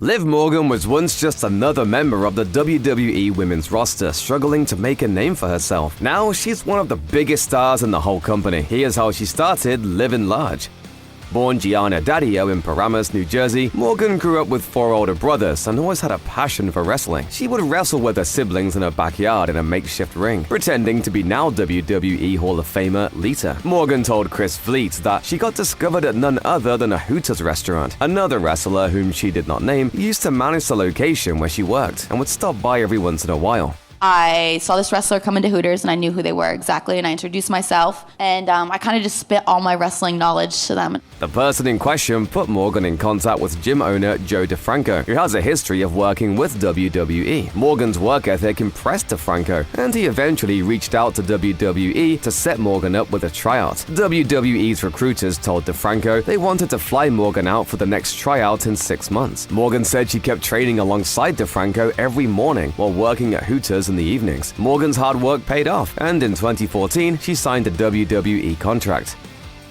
Liv Morgan was once just another member of the WWE women's roster struggling to make a name for herself. Now she's one of the biggest stars in the whole company. Here's how she started living large. Born Gianna Daddio in Paramus, New Jersey, Morgan grew up with 4 older brothers and always had a passion for wrestling. She would wrestle with her siblings in her backyard in a makeshift ring, pretending to be now WWE Hall of Famer Lita. Morgan told Chris Fleet that she got discovered at none other than a Hooters restaurant. Another wrestler, whom she did not name, used to manage the location where she worked and would stop by every once in a while. I saw this wrestler come into Hooters and I knew who they were exactly, and I introduced myself, and I kind of just spit all my wrestling knowledge to them. The person in question put Morgan in contact with gym owner Joe DeFranco, who has a history of working with WWE. Morgan's work ethic impressed DeFranco, and he eventually reached out to WWE to set Morgan up with a tryout. WWE's recruiters told DeFranco they wanted to fly Morgan out for the next tryout in 6 months. Morgan said she kept training alongside DeFranco every morning while working at Hooters in the evenings. Morgan's hard work paid off, and in 2014, she signed a WWE contract.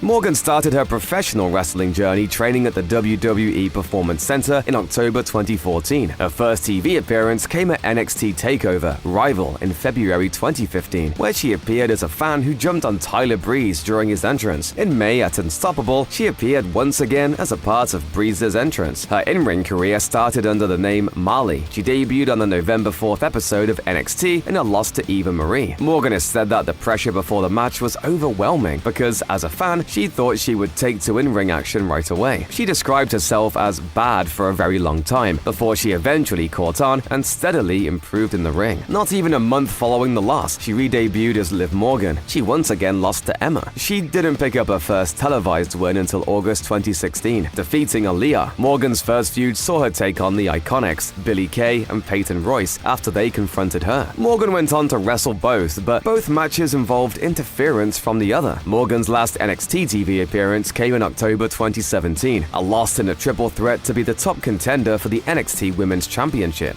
Morgan started her professional wrestling journey training at the WWE Performance Center in October 2014. Her first TV appearance came at NXT TakeOver Rival in February 2015, where she appeared as a fan who jumped on Tyler Breeze during his entrance. In May at Unstoppable, she appeared once again as a part of Breeze's entrance. Her in-ring career started under the name Marley. She debuted on the November 4th episode of NXT in a loss to Eva Marie. Morgan has said that the pressure before the match was overwhelming because, as a fan, she thought she would take to in-ring action right away. She described herself as bad for a very long time before she eventually caught on and steadily improved in the ring. Not even a month following the loss, she re-debuted as Liv Morgan. She once again lost to Emma. She didn't pick up her first televised win until August 2016, defeating Aaliyah. Morgan's first feud saw her take on the Iconics, Billie Kay and Peyton Royce, after they confronted her. Morgan went on to wrestle both, but both matches involved interference from the other. Morgan's last NXT TV appearance came in October 2017, a loss in a triple threat to be the top contender for the NXT Women's Championship.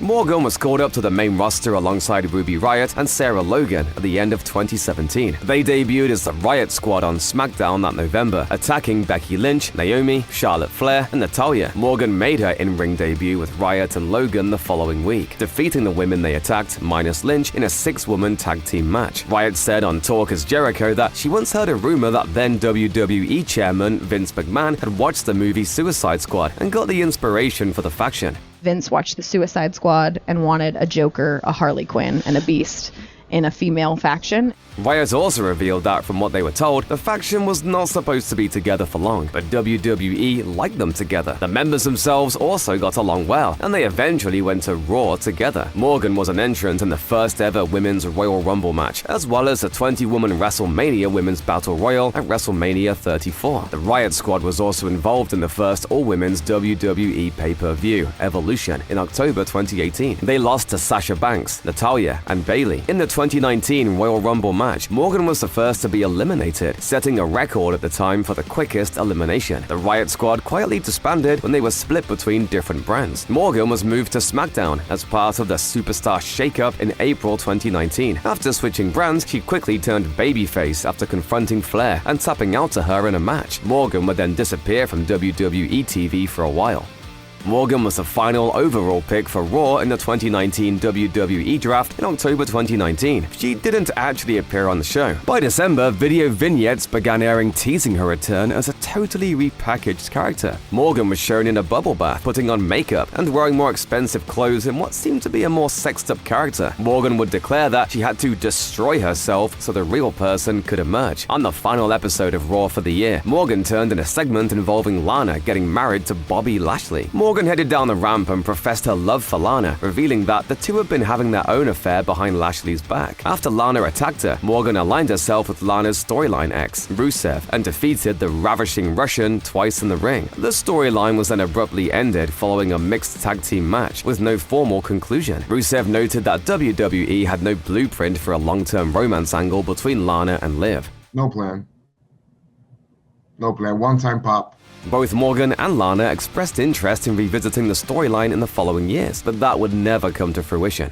Morgan was called up to the main roster alongside Ruby Riott and Sarah Logan at the end of 2017. They debuted as the Riott Squad on SmackDown that November, attacking Becky Lynch, Naomi, Charlotte Flair, and Natalya. Morgan made her in-ring debut with Riott and Logan the following week, defeating the women they attacked, minus Lynch, in a 6-woman tag team match. Riott said on Talk as Jericho that she once heard a rumor that then WWE chairman Vince McMahon had watched the movie Suicide Squad and got the inspiration for the faction. Vince watched the Suicide Squad and wanted a Joker, a Harley Quinn, and a Beast in a female faction. Riott also revealed that, from what they were told, the faction was not supposed to be together for long, but WWE liked them together. The members themselves also got along well, and they eventually went to Raw together. Morgan was an entrant in the first ever Women's Royal Rumble match, as well as a 20-woman WrestleMania Women's Battle Royal at WrestleMania 34. The Riott Squad was also involved in the first all-women's WWE pay-per-view, Evolution, in October 2018. They lost to Sasha Banks, Natalya, and Bayley. In the 2019 Royal Rumble match, Morgan was the first to be eliminated, setting a record at the time for the quickest elimination. The Riott Squad quietly disbanded when they were split between different brands. Morgan was moved to SmackDown as part of the Superstar Shakeup in April 2019. After switching brands, she quickly turned babyface after confronting Flair and tapping out to her in a match. Morgan would then disappear from WWE TV for a while. Morgan was the final overall pick for Raw in the 2019 WWE Draft in October 2019. She didn't actually appear on the show. By December, video vignettes began airing teasing her return as a totally repackaged character. Morgan was shown in a bubble bath, putting on makeup and wearing more expensive clothes in what seemed to be a more sexed-up character. Morgan would declare that she had to destroy herself so the real person could emerge. On the final episode of Raw for the year, Morgan turned in a segment involving Lana getting married to Bobby Lashley. Morgan headed down the ramp and professed her love for Lana, revealing that the two had been having their own affair behind Lashley's back. After Lana attacked her, Morgan aligned herself with Lana's storyline ex, Rusev, and defeated the ravishing Russian twice in the ring. The storyline was then abruptly ended following a mixed tag team match with no formal conclusion. Rusev noted that WWE had no blueprint for a long-term romance angle between Lana and Liv. No plan. One-time pop. Both Morgan and Lana expressed interest in revisiting the storyline in the following years, but that would never come to fruition.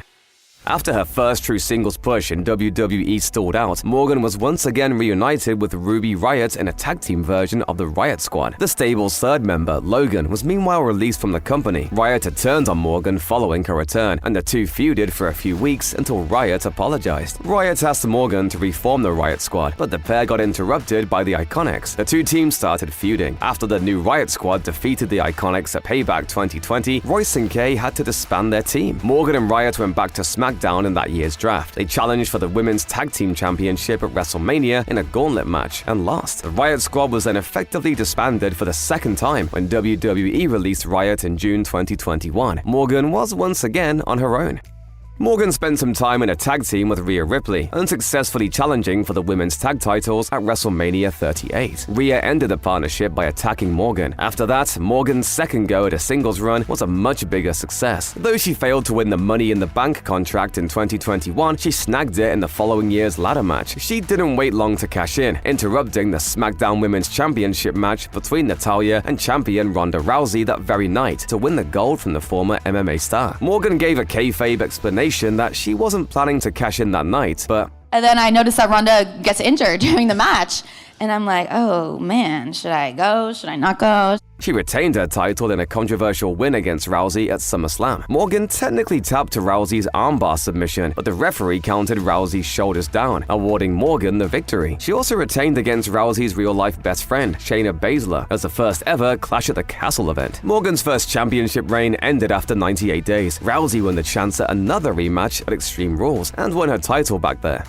After her first true singles push in WWE stalled out, Morgan was once again reunited with Ruby Riott in a tag team version of the Riott Squad. The stable's third member, Logan, was meanwhile released from the company. Riott had turned on Morgan following her return, and the two feuded for a few weeks until Riott apologized. Riott asked Morgan to reform the Riott Squad, but the pair got interrupted by the Iconics. The two teams started feuding. After the new Riott Squad defeated the Iconics at Payback 2020, Royce and Kay had to disband their team. Morgan and Riott went back to SmackDown in that year's draft. They challenged for the Women's Tag Team Championship at WrestleMania in a gauntlet match and lost. The Riott Squad was then effectively disbanded for the second time when WWE released Riott in June 2021. Morgan was once again on her own. Morgan spent some time in a tag team with Rhea Ripley, unsuccessfully challenging for the women's tag titles at WrestleMania 38. Rhea ended the partnership by attacking Morgan. After that, Morgan's second go at a singles run was a much bigger success. Though she failed to win the Money in the Bank contract in 2021, she snagged it in the following year's ladder match. She didn't wait long to cash in, interrupting the SmackDown Women's Championship match between Natalya and champion Ronda Rousey that very night to win the gold from the former MMA star. Morgan gave a kayfabe explanation that she wasn't planning to cash in that night, but And then I noticed that Ronda gets injured during the match. And I'm like, oh man, should I go? Should I not go? she retained her title in a controversial win against Rousey at SummerSlam. Morgan technically tapped to Rousey's armbar submission, but the referee counted Rousey's shoulders down, awarding Morgan the victory. She also retained against Rousey's real-life best friend, Shayna Baszler, as the first ever Clash at the Castle event. Morgan's first championship reign ended after 98 days. Rousey won the chance at another rematch at Extreme Rules and won her title back there.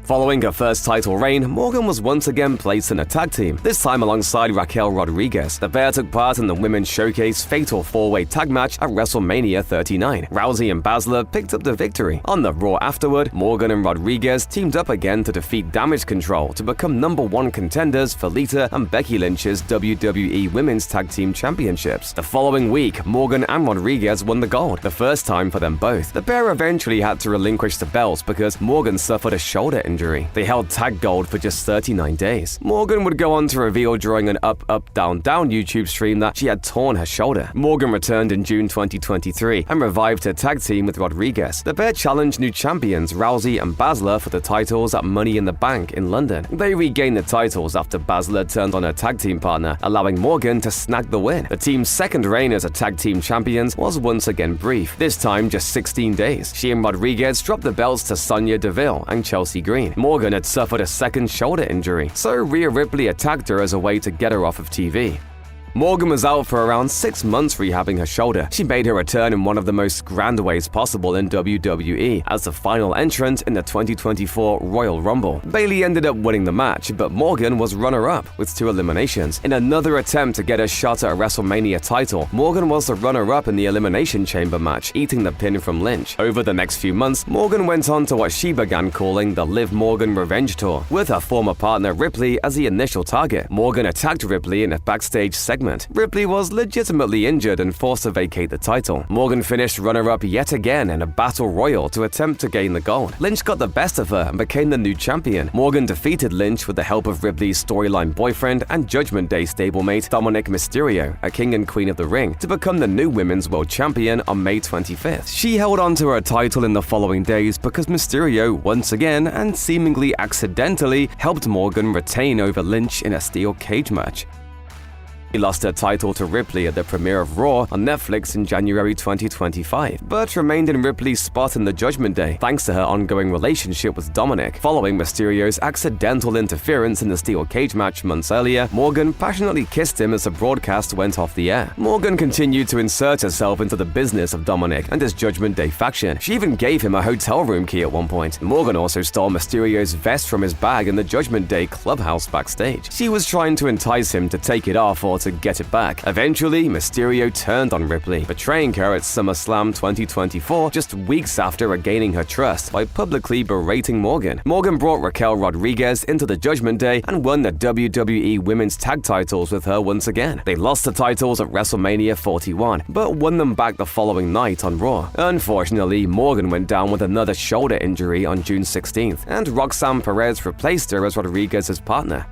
Following her first title reign, Morgan was once again placed in a tag team, this time alongside Raquel Rodriguez. The pair took part in the Women's Showcase Fatal 4-Way Tag Match at WrestleMania 39. Rousey and Baszler picked up the victory. On the Raw afterward, Morgan and Rodriguez teamed up again to defeat Damage Control to become #1 contenders for Lita and Becky Lynch's WWE Women's Tag Team Championships. The following week, Morgan and Rodriguez won the gold, the first time for them both. The pair eventually had to relinquish the belts because Morgan suffered a shoulder injury. They held tag gold for just 39 days. Morgan would go on to reveal during an Up, Up, Down, Down YouTube stream that she had torn her shoulder. Morgan returned in June 2023 and revived her tag team with Rodriguez. The pair challenged new champions Rousey and Baszler for the titles at Money in the Bank in London. They regained the titles after Baszler turned on her tag team partner, allowing Morgan to snag the win. The team's second reign as a tag team champions was once again brief, this time just 16 days. She and Rodriguez dropped the belts to Sonya Deville and Chelsea Green. Morgan had suffered a second shoulder injury, so Rhea Ripley attacked her as a way to get her off of TV. Morgan was out for around 6 months rehabbing her shoulder. She made her return in one of the most grand ways possible in WWE as the final entrant in the 2024 Royal Rumble. Bayley ended up winning the match, but Morgan was runner-up with 2 eliminations. In another attempt to get a shot at a WrestleMania title, Morgan was the runner-up in the Elimination Chamber match, eating the pin from Lynch. Over the next few months, Morgan went on to what she began calling the Liv Morgan Revenge Tour, with her former partner Ripley as the initial target. Morgan attacked Ripley in a backstage segment. Ripley was legitimately injured and forced to vacate the title. Morgan finished runner-up yet again in a battle royal to attempt to gain the gold. Lynch got the best of her and became the new champion. Morgan defeated Lynch with the help of Ripley's storyline boyfriend and Judgment Day stablemate Dominic Mysterio, a king and queen of the ring, to become the new women's world champion on May 25th. She held on to her title in the following days because Mysterio once again and seemingly accidentally helped Morgan retain over Lynch in a steel cage match. She lost her title to Ripley at the premiere of Raw on Netflix in January 2025, but remained in Ripley's spot in the Judgment Day thanks to her ongoing relationship with Dominic. Following Mysterio's accidental interference in the steel cage match months earlier, Morgan passionately kissed him as the broadcast went off the air. Morgan continued to insert herself into the business of Dominic and his Judgment Day faction. She even gave him a hotel room key at one point. Morgan also stole Mysterio's vest from his bag in the Judgment Day clubhouse backstage. She was trying to entice him to take it off or to get it back. Eventually, Mysterio turned on Ripley, betraying her at SummerSlam 2024 just weeks after regaining her trust by publicly berating Morgan. Morgan brought Raquel Rodriguez into the Judgment Day and won the WWE Women's Tag titles with her once again. They lost the titles at WrestleMania 41, but won them back the following night on Raw. Unfortunately, Morgan went down with another shoulder injury on June 16th, and Roxanne Perez replaced her as Rodriguez's partner.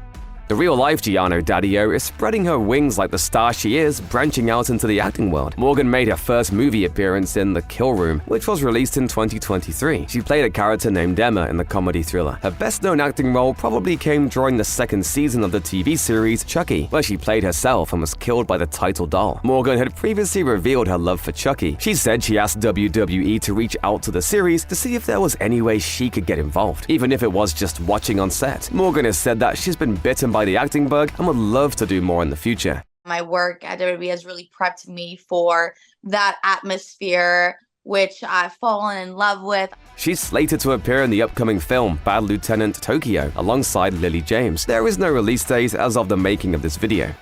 The real-life Giano Daddio is spreading her wings like the star she is, branching out into the acting world. Morgan made her first movie appearance in The Kill Room, which was released in 2023. She played a character named Emma in the comedy thriller. Her best-known acting role probably came during the second season of the TV series Chucky, where she played herself and was killed by the title doll. Morgan had previously revealed her love for Chucky. She said she asked WWE to reach out to the series to see if there was any way she could get involved, even if it was just watching on set. Morgan has said that she's been bitten by the acting bug and would love to do more in the future. My work at WWE has really prepped me for that atmosphere, which I've fallen in love with. She's slated to appear in the upcoming film Bad Lieutenant Tokyo alongside Lily James. There is no release date as of the making of this video.